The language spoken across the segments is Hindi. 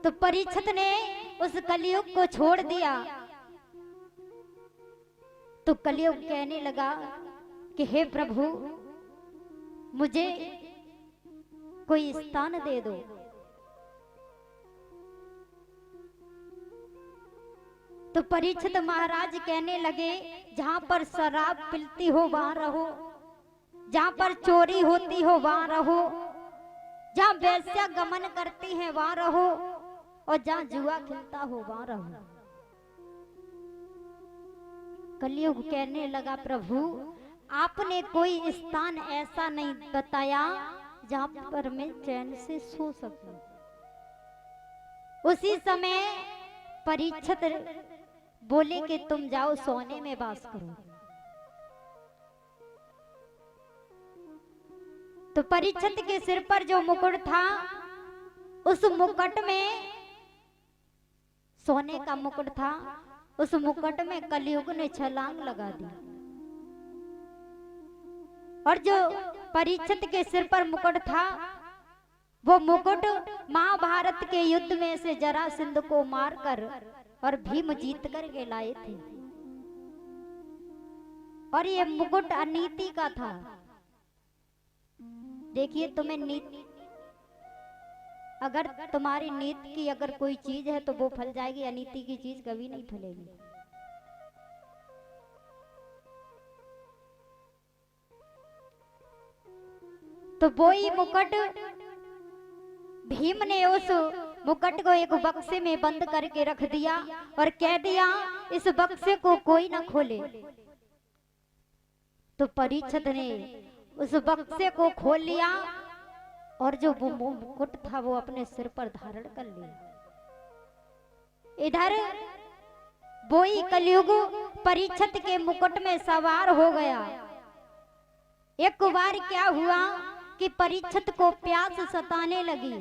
तो परीक्षित ने उस कलयुग को छोड़ दिया। तो कलयुग कहने लगा कि हे प्रभु, मुझे कोई स्थान दे दो। तो परीक्षित महाराज कहने लगे, जहां पर शराब पिलती हो वहां रहो, जहां पर चोरी होती हो वहां रहो, जहां वेश्या गमन करती है वहां रहो, और जहां जुआ खेलता हो वहां रहो। कलयुग कहने लगा, प्रभु आपने कोई स्थान ऐसा नहीं बताया जहां पर मैं चैन से सो सकूं। उसी समय परीक्षित बोले कि तुम जाओ सोने में वास करो। तो परीक्षित के सिर पर जो मुकुट था, उस मुकुट में सोने का मुकुट था, उस मुकुट में कलयुग ने छलांग लगा दी। और जो परीक्षित के सिर पर मुकुट था, वो मुकुट महाभारत के युद्ध में से जरासंध को मारकर और भीम जीत कर के लाए थे। और ये मुकुट अनीति का था। देखिए, तुम्हें नीति, अगर तुम्हारी नीति की अगर कोई चीज है तो वो फल जाएगी, अनीति की चीज कभी नहीं फलेगी। तो वो ही मुकुट भीम ने उस मुकुट को एक बक्से में बंद करके रख दिया और कह दिया, इस बक्से को कोई ना खोले। तो परीक्षित ने उस बक्से को खोल लिया और जो वो मुकुट था वो अपने सिर पर धारण कर लिया। इधर वो ही कलयुग परीक्षित के मुकुट में सवार हो गया। एक बार क्या हुआ कि परीक्षित को प्यास सताने लगी।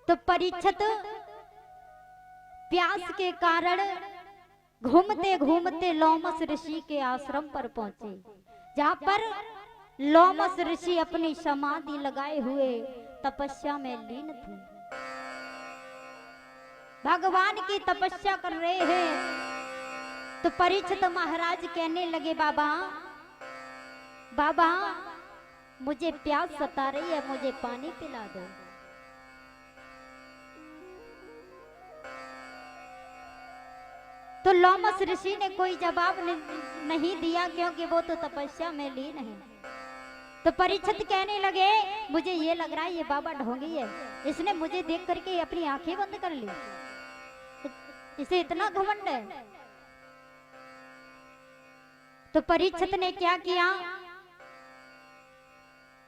तो परीक्षित प्यास के कारण घूमते घूमते लोमस ऋषि के आश्रम पर पहुंचे, जहां पर लोमस ऋषि अपनी समाधि लगाए हुए तपस्या में लीन थे, भगवान की तपस्या कर रहे हैं। तो परीक्षित महाराज कहने लगे, बाबा बाबा मुझे प्यास सता रही है, मुझे पानी पिला दो। तो लोमस ऋषि ने कोई जवाब नहीं दिया, क्योंकि वो तो तपस्या में लीन है। तो परीक्षित कहने लगे, मुझे ये लग रहा है ये बाबा ढोंगी है, इसने मुझे देख करके अपनी आंखें बंद कर ली, इसे इतना घमंड है। तो परीक्षित ने क्या किया,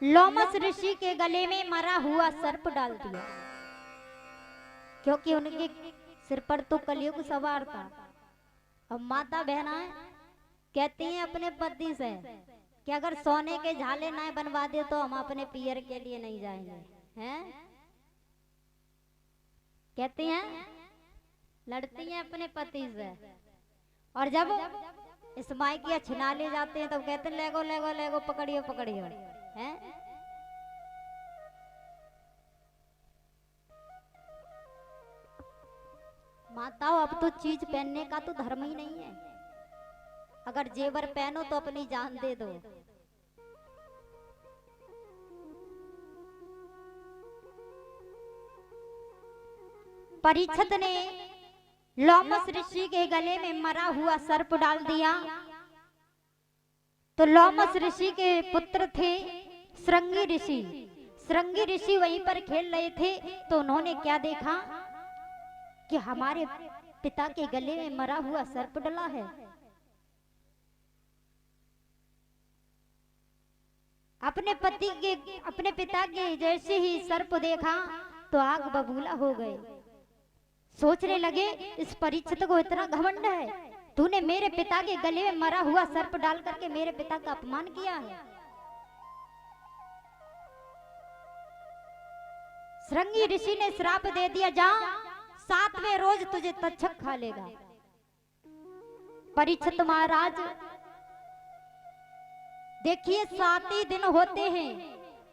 लोमस ऋषि के गले में मरा हुआ सर्प डाल दिया, क्योंकि उनके सिर पर तो कलयुग सवार था। अब माता बहनाएं कहती हैं अपने पति से कि अगर सोने के झाले ना बनवा दे तो हम अपने पियर के लिए नहीं जाएंगे, हैं? कहती हैं, लड़ती हैं अपने पति से। और जब इस मायकिया छिना ले जाते हैं तो कहते हैं लेगो लेगो लेगो, पकड़ियो पकड़ियो, हैं? माताओं, अब तो चीज पहनने का तो धर्म ही नहीं है। अगर जेवर पहनो तो अपनी जान दे दो। परीक्षित ने लोमस ऋषि के गले में मरा हुआ सर्प डाल दिया। तो लोमस ऋषि के पुत्र थे श्रृंगी ऋषि। श्रृंगी ऋषि वहीं पर खेल रहे थे, तो उन्होंने क्या देखा कि हमारे पिता के गले में मरा हुआ सर्प डला है। अपने पिता के जैसे ही सर्प देखा तो आग बबूला हो गए। सोचने लगे, इस परीक्षित को इतना घमंड है, तूने मेरे पिता के गले में मरा हुआ सर्प डाल करके मेरे पिता का अपमान किया है। श्रृंगी ऋषि ने श्राप दे दिया, जा 7वें रोज तुझे तक्षक खा लेगा। परीक्षित महाराज देखिए, 7 ही दिन होते हैं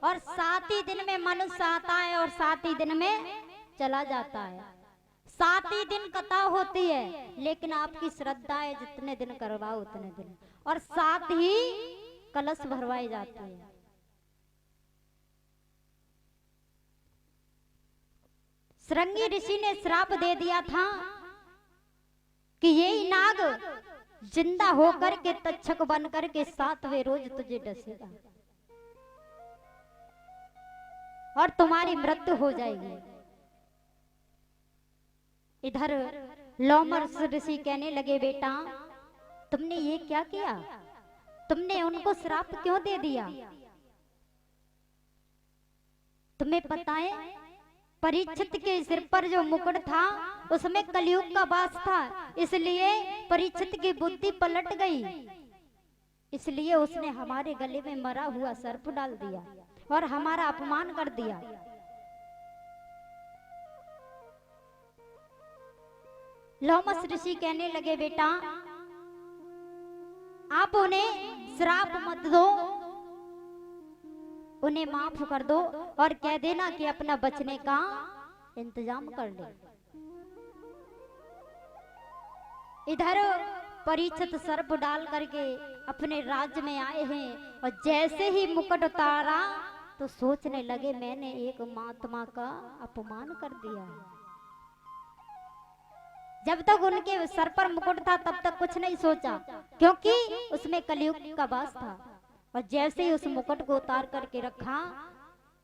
और 7 ही दिन में मनुष्य आता है और 7 ही दिन में चला जाता है। 7 ही दिन कथा होती है, लेकिन आपकी श्रद्धा है जितने दिन करवाओ उतने दिन, और 7 ही कलश भरवाए जाते हैं। श्रृंगी ऋषि ने श्राप दे दिया था कि यही नाग जिंदा होकर के तक्षक बनकर के 7वें रोज तुझे डसेगा और तुम्हारी मृत्यु हो जाएगी। इधर लोमस ऋषि कहने लगे, बेटा तुमने ये क्या किया? तुमने उनको श्राप क्यों दे दिया? तुम्हें पता है परीक्षित के सिर पर जो मुकुट था उसमें कलयुग का वास था, इसलिए परीक्षित की बुद्धि पलट गई, इसलिए उसने हमारे गले में मरा हुआ सर्प डाल दिया और हमारा अपमान कर दिया। लोमस ऋषि कहने लगे, बेटा आप उन्हें श्राप मत दो, उन्हें माफ कर दो और कह देना कि अपना बचने का इंतजाम कर ले। इधर परीक्षित सर्प डाल करके अपने राज्य में आए हैं और जैसे ही मुकुट उतारा तो सोचने लगे मैंने एक महात्मा का अपमान कर दिया है। जब तक उनके सर पर मुकुट था तब तक कुछ नहीं सोचा, क्योंकि उसमें कलयुग का वास था, और जैसे ही उस मुकुट को उतार करके रखा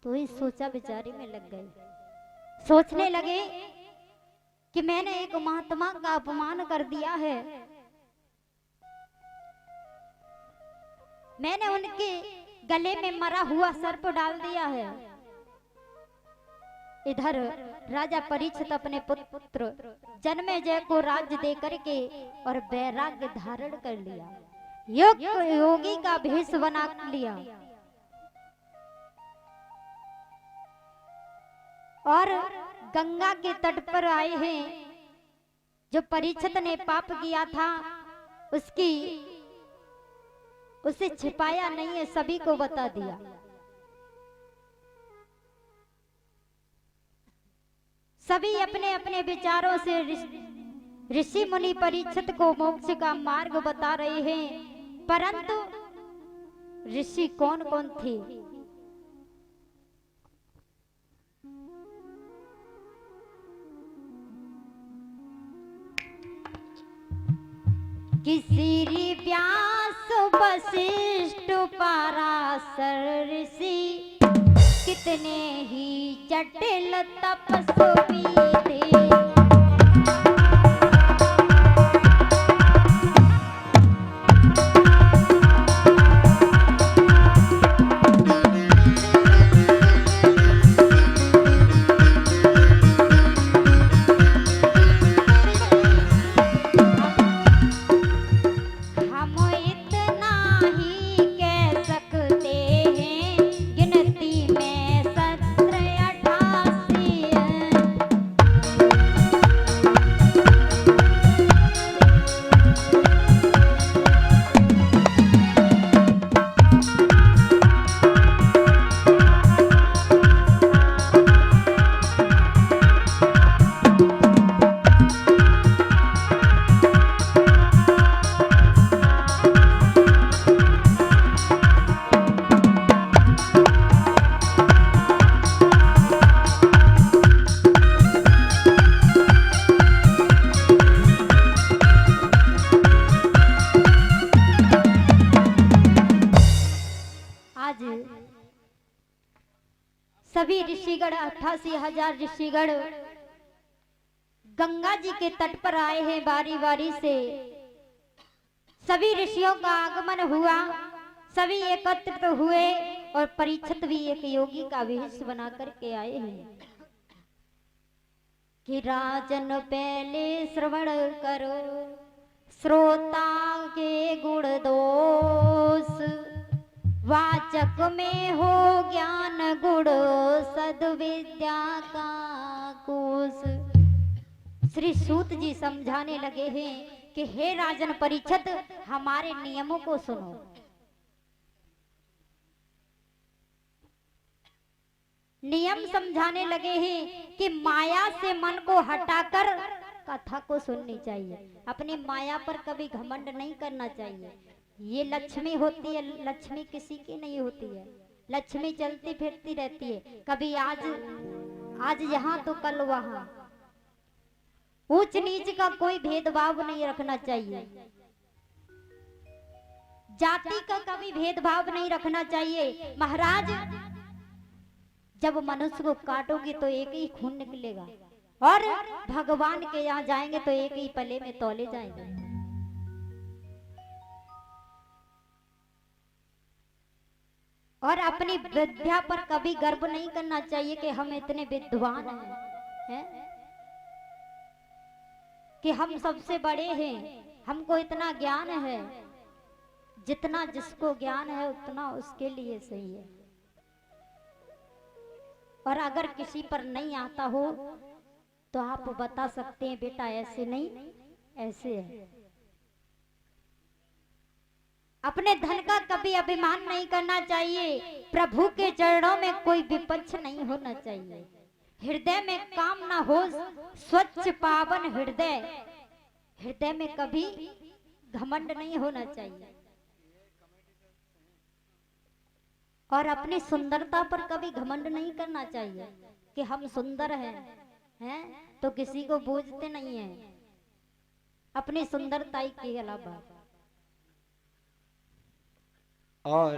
तो ही सोचा विचारी में लग गए। सोचने लगे कि मैंने एक महात्मा का अपमान कर दिया है, मैंने उनके गले में मरा हुआ सर्प डाल दिया है। इधर राजा परीक्षित अपने पुत्र जन्मेजय को राज्य दे करके और वैराग्य धारण कर लिया, योगी का भेष बना लिया और गंगा के तट पर आए हैं। जो परीक्षित ने पाप किया था उसे छिपाया नहीं है, सभी को बता दिया। सभी अपने अपने विचारों से ऋषि मुनि परीक्षित को मोक्ष का मार्ग बता रहे हैं, परंतु ऋषि कौन कौन थे? किसी व्यास वशिष्ठ पराशर ऋषि कितने ही जटिल तपस्वी थे। सभी ऋषिगण 88,000 ऋषिगण गंगा जी के तट पर आए हैं बारी बारी से। सभी ऋषियों का आगमन हुआ, सभी एकत्रित हुए और परीक्षित भी एक योगी का वेश बना करके आए हैं कि राजन पहले श्रवण करो श्रोता के गुण दोष, वाचक में हो ज्ञान गुण सद्विद्या का कोश। श्री सूत जी समझाने लगे हैं कि हे राजन परीक्षित, हमारे नियमों को सुनो। नियम समझाने लगे हैं कि माया से मन को हटाकर कथा को सुननी चाहिए। अपनी माया पर कभी घमंड नहीं करना चाहिए। ये लक्ष्मी होती है, लक्ष्मी किसी की नहीं होती है। लक्ष्मी चलती फिरती रहती है, कभी आज यहाँ तो कल वहाँ। ऊंच नीच का कोई भेदभाव नहीं रखना चाहिए। जाति का कभी भेदभाव नहीं रखना चाहिए। महाराज, जब मनुष्य को काटोगे तो एक ही खून निकलेगा, और भगवान के यहाँ जाएंगे तो एक ही पले में तौले जाएंगे। और अपनी विद्या पर कभी गर्व नहीं करना चाहिए कि हम इतने विद्वान हैं, कि हम सबसे बड़े हैं, हमको इतना ज्ञान है। जितना जिसको ज्ञान है उतना उसके लिए सही है। और अगर किसी पर नहीं आता हो तो आप बता सकते हैं बेटा ऐसे नहीं ऐसे है। अपने धन का कभी अभिमान नहीं करना चाहिए। प्रभु के चरणों में कोई विपक्ष नहीं होना चाहिए। हृदय में काम ना हो, स्वच्छ पावन हृदय, हृदय में कभी घमंड नहीं होना चाहिए। और अपनी सुंदरता पर कभी घमंड नहीं करना चाहिए कि हम सुंदर हैं तो किसी को बूझते नहीं हैं अपनी सुंदरता के अलावा। और